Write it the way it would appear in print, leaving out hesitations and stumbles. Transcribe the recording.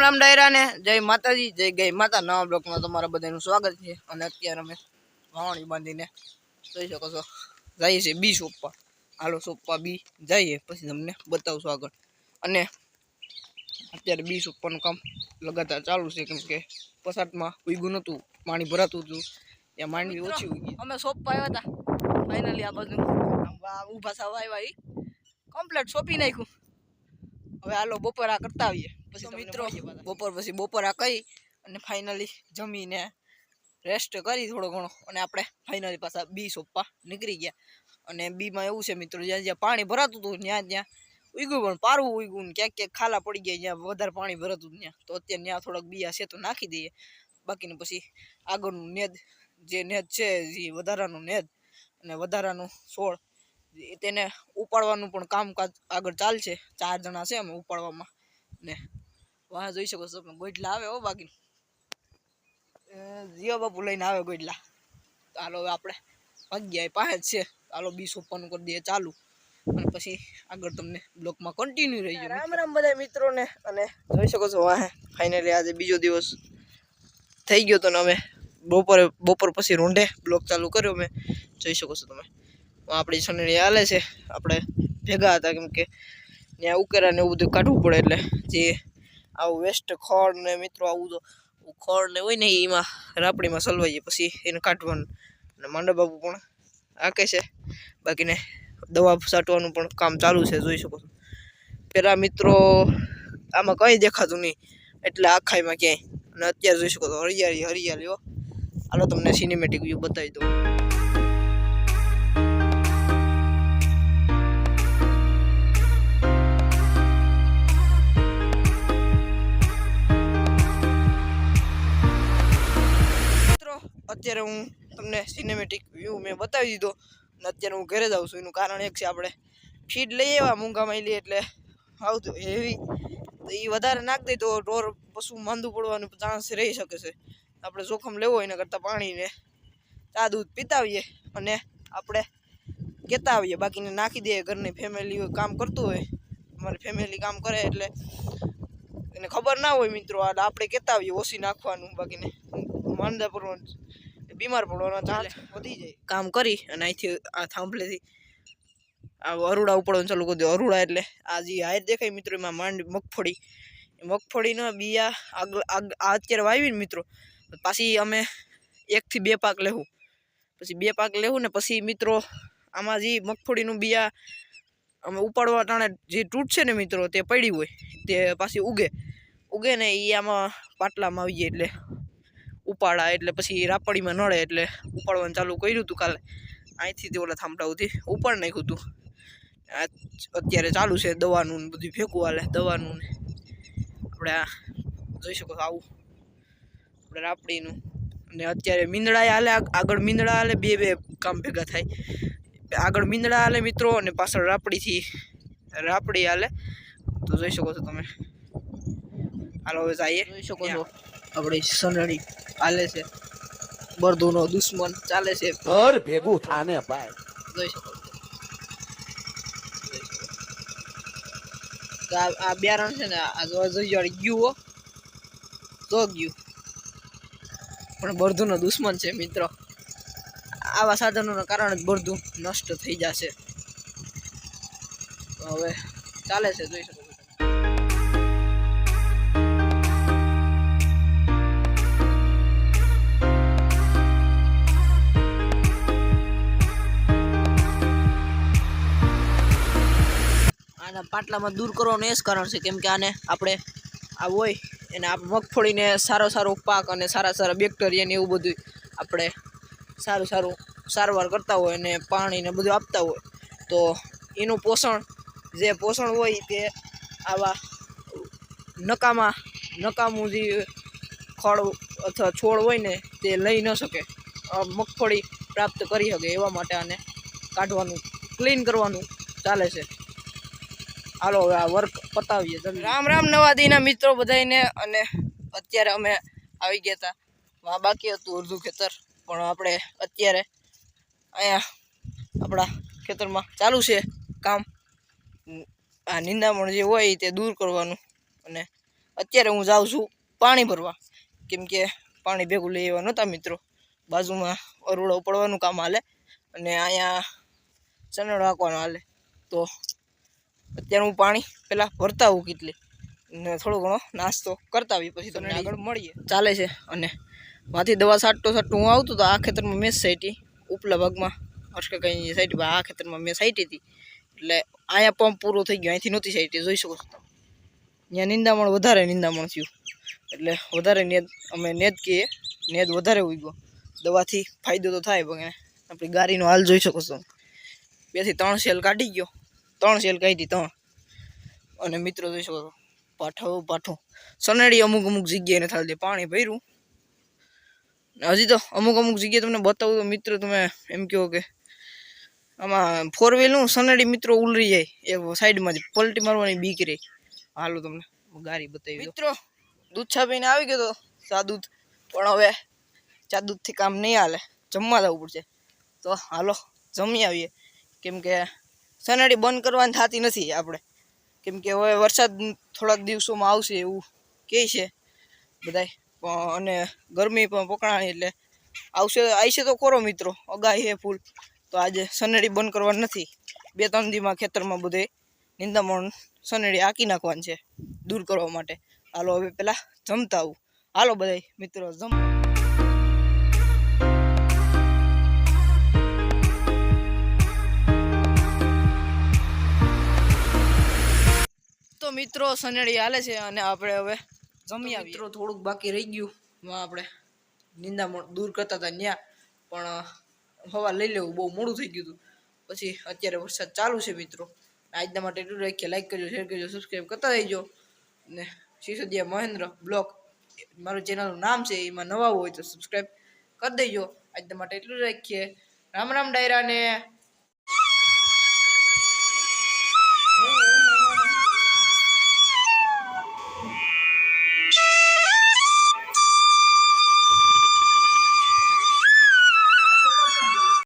રામ ડાયરા ને જય માતાજી જય ગઈ માતા નવા બ્લોકમાં તમારા બધાનું સ્વાગત છે। અને અત્યારે અમે વાવણી બાંધીને જોઈ શકો છો જઈએ છીએ બી સોંપવા। હાલો સોંપવા બી જઈએ પછી તમને બતાવશું આગળ। અને અત્યારે બી સોંપવાનું કામ લગાતાર ચાલુ છે કેમ કે પસાટમાં ઉગ્યું નહોતું, પાણી ભરાતું હતું, ત્યાં માંડવી ઓછી ઉગી। અમે સોંપવા આવ્યા હતા, ફાઇનલી આ બાજુ ઊભા સાવા આવ્યા, કમ્પ્લીટ સોંપી નાખ્યું। હવે હાલો બપોરા કરતા આવીએ પછી મિત્રો બપોર પછી બપોરા કરી અને ફાઇનલી જમીને રેસ્ટ કરી થોડો ઘણો અને આપણે ફાઇનલી પાછા બી સોંપવા નીકળી ગયા। અને બીમાં એવું છે મિત્રો, જ્યાં જ્યાં પાણી ભરાતું હતું ત્યાં ત્યાં ઉગ્યું, પણ પારવું ઉગ્યું ને ક્યાંક ક્યાંક ખાલા પડી ગયા જ્યાં વધારે પાણી ભરાતું ત્યાં, તો અત્યારે ત્યાં થોડાક બીયા છે તો નાખી દઈએ। બાકીને પછી આગળનું નેદ જે નેદ છે જે વધારાનું નેદ અને વધારાનું છોડ તેને ઉપાડવાનું પણ કામકાજ આગળ ચાલશે। 4 જણા છે અમે ઉપાડવામાં ને વાહ જોઈ શકો છો ગોઈટલા આવે હો, બાકી જીઓ બાપુ લઈને આવે ગોઈટલા। તો હાલો હવે આપણે ભાગ્યા પાસે જ છે, હાલો બી સોંપવાનું કરી દઈએ ચાલુ અને પછી આગળ તમને બ્લોકમાં કન્ટિન્યુ રહી જાય। રામ રામ બધા મિત્રોને। અને જોઈ શકો છો વાહે ફાઇનલી આજે બીજો દિવસ થઈ ગયો તો ને અમે બપોર પછી રૂંઢે બ્લોક ચાલુ કર્યો મેં, જોઈ શકો છો તમે। આપણી સનડી હાલે છે, આપણે ભેગા હતા કેમ કે ત્યાં ઉકેરા ને એવું બધું કાઢવું પડે, એટલે જે આવું વેસ્ટ ખડ ને મિત્રો આવું તો ખડ ને હોય ને એમાં રાપડીમાં સલવાઈએ પછી એને કાઢવાનું। અને માંડવ બાપુ પણ હાકે છે, બાકીને દવા છાંટવાનું પણ કામ ચાલુ છે, જોઈ શકો છો। પેલા મિત્રો આમાં કંઈ દેખાતું નહીં એટલે આખાઈમાં ક્યાંય, અને અત્યારે જોઈ શકો છો હરિયાળી હરિયાળી હો। હાલો તમને સિનેમેટિક વ્યૂ બતાવી દઉં। અત્યારે હું તમને સિનેમેટિક વ્યૂ મેં બતાવી દીધો અને અત્યારે હું ઘરે જાઉં છું। એનું કારણ એક છે, આપણે ફીડ લઈ આવ્યા મૂંગામાં લઈએ એટલે આવતું હેવી તો એ વધારે નાખ દે તો ઢોર પશુ માંદું પડવાનું ચાન્સ રહી શકે છે। આપણે જોખમ લેવો હોય એના કરતાં પાણીને ચા દૂધ પીતા આવીએ અને આપણે કહેતા આવીએ, બાકીને નાખી દઈએ। ઘરની ફેમિલી કામ કરતું હોય, અમારી ફેમિલી કામ કરે એટલે એને ખબર ના હોય મિત્રો, આપણે કહેતા આવીએ ઓછી નાખવાનું, બાકીને માંદા પડવાનું બીમાર પડવાનો ચાન્સ વધી જાય। કામ કરી અને અહીંથી આ થાંભલેથી આ અરુડા ઉપાડવાનું ચાલુ કરી દો। અરુડા એટલે આ જે હાઈર દેખાય મિત્રો એમાં માંડ મગફળીના બિયા આ અત્યારે વાવીને મિત્રો પાછી અમે 1 થી 2 પાક લેવું, પછી 2 પાક લેવું ને પછી મિત્રો આમાં જે મગફળીનું બિયા અમે ઉપાડવા ટાણે જે તૂટશે ને મિત્રો તે પડી હોય તે પાછી ઉગે ને એ આમાં પાટલામાં આવી જાય એટલે ઉપાડા, એટલે પછી રાપડીમાં નડે એટલે ઉપાડવાનું ચાલુ કર્યું હતું કાલે। અહીંથી તે ઓલા થાંભલા સુધી ઉપાડ નાખ્યું હતું। અત્યારે ચાલુ છે દવાનું ને બધું ભેગું હાલે દવાનું ને આપણે આ જોઈ શકો આવું આપણે રાપડીનું। અને અત્યારે મીંદડા હાલે, આગળ મીંદડા હાલે, બે કામ ભેગા થાય। આગળ મીંદડા હાલે મિત્રો અને પાછળ રાપડી હાલે, તો જોઈ શકો છો તમે। હાલો હવે જઈએ, જોઈ શકો છો આપણી સનડી હાલે છે, બરધુનો દુશ્મન ચાલે છે, ઘર ભેગું થાને ભાઈ, જોઈ શકો છો। આ બિયારણ છે ને આ જોઈ ગયું તો ગયું, પણ બરધુનો દુશ્મન છે મિત્રો। આવા સાધનોના કારણે જ બરધું નષ્ટ થઈ જશે। હવે ચાલે છે, જોઈ શકો છો। આના પાટલામાં દૂર કરવાનું એ જ કારણ છે કેમ કે આને આપણે આ હોય એને મગફળીને સારો પાક અને સારા બેક્ટેરિયા ને એવું બધું આપણે સારું સારવાર કરતા હોય અને પાણીને બધું આપતા હોય, તો એનું પોષણ હોય તે આવા નકામું જે ખડ અથવા છોડ હોય ને તે લઈ ન શકે, મગફળી પ્રાપ્ત કરી શકે, એવા માટે આને કાઢવાનું ક્લીન કરવાનું ચાલે છે। હાલો હવે આ વર્ક પતાવીએ। રામ રામ નવા દીના મિત્રો બધાને। અને અત્યારે અમે આવી ગયા હતા, આ બાકી હતું અડધું ખેતર, પણ આપણે અત્યારે અહીંયા આપણા ખેતરમાં ચાલુ છે કામ। આ નિંદામણ જે હોય તે દૂર કરવાનું અને અત્યારે હું જાઉં છું પાણી ભરવા, કેમ કે પાણી ભેગું લઈ આવ્યા નહોતા મિત્રો. બાજુમાં અરોડા ઉપાડવાનું કામ હાલે અને અહીંયા ચનેડો હાંકવાનો હાલે. તો અત્યારે હું પાણી પહેલાં ભરતા આવું કેટલી ને થોડો ઘણો નાસ્તો કરતા આવી, પછી તમને આગળ મળીએ. ચાલે છે અને માંથી દવા છાંટતો હું આવતો તો આ ખેતરમાં મેં સાઈટી ઉપલા ભાગમાં હર્ષકાકાની સાઈડ આ ખેતરમાં મેં સાઈટી હતી. એટલે અહીંયા પંપ પૂરો થઈ ગયો, અહીંથી નહોતી સાઈટી, જોઈ શકો છો. ત્યાં નિંદામણ વધારે નિંદામણ થયું એટલે વધારે નેદ અમે નેદ કહીએ, નેદ વધારે ઉગ્યો. દવાથી ફાયદો તો થાય, પણ આપણી ગાડીનો હાલ જોઈ શકો છો. 2 થી 3 સેલ કાઢી ગયો, 3 સેલ કાઢી 3. અને મિત્રો જોઈ શકો છો પાઠું સનેડી અમુક જગ્યાએ નથી હાલતી. પાણી ભર્યું હજી તો અમુક જગ્યાએ તમને બતાવું તો મિત્રો તમે એમ કહો કે આમાં 4 વ્હીલનું સનેડી મિત્રો ઉલરી જાય, એક સાઈડમાંથી પલટી મારવાની બીક રહી. હાલો તમને ગાડી બતાવી મિત્રો. દૂધ છાપીને આવી ગયો તો ચા દૂધ, પણ હવે ચા દૂધથી કામ નહીં હાલે, જમવા જવું પડશે. તો હાલો જમી આવીએ, કેમ કે સનેડી બંધ કરવાની થતી નથી આપણે, કેમ કે હવે વરસાદ થોડાક દિવસોમાં આવશે એવું કહે છે બધાય. અને ગરમી પણ પકડાણી એટલે આવશે તો ખરો મિત્રો, અગાહી હે ફૂલ. તો આજે સનેડી બંધ કરવાની નથી, 2-3 દીમાં ખેતરમાં બધે નિંદામણ સનેડી આંકી નાખવાની છે દૂર કરવા માટે. હાલો હવે પેલા જમતા આવું. હાલો બધાય મિત્રો જમ. તો મિત્રો સનેડી હાલે છે અને આપણે હવે જમી આવીએ. મિત્રો થોડુંક બાકી રહી ગયું, આપણે નિંદામણ દૂર કરતા હતા ત્યાં, પણ હવા લઈ લેવું બહુ મોડું થઈ ગયું હતું. પછી અત્યારે વરસાદ ચાલુ છે મિત્રો. આજના માટે એટલું રાખીએ. લાઈક કરજો, શેર કરજો, સબસ્ક્રાઈબ કરતા રહેજો. ને સિસોદિયા મહેન્દ્ર બ્લોગ મારું ચેનલનું નામ છે, એમાં નવા હોય તો સબસ્ક્રાઈબ કરી દેજો. આજના માટે એટલું રાખીએ. રામ રામ ડાયરાને.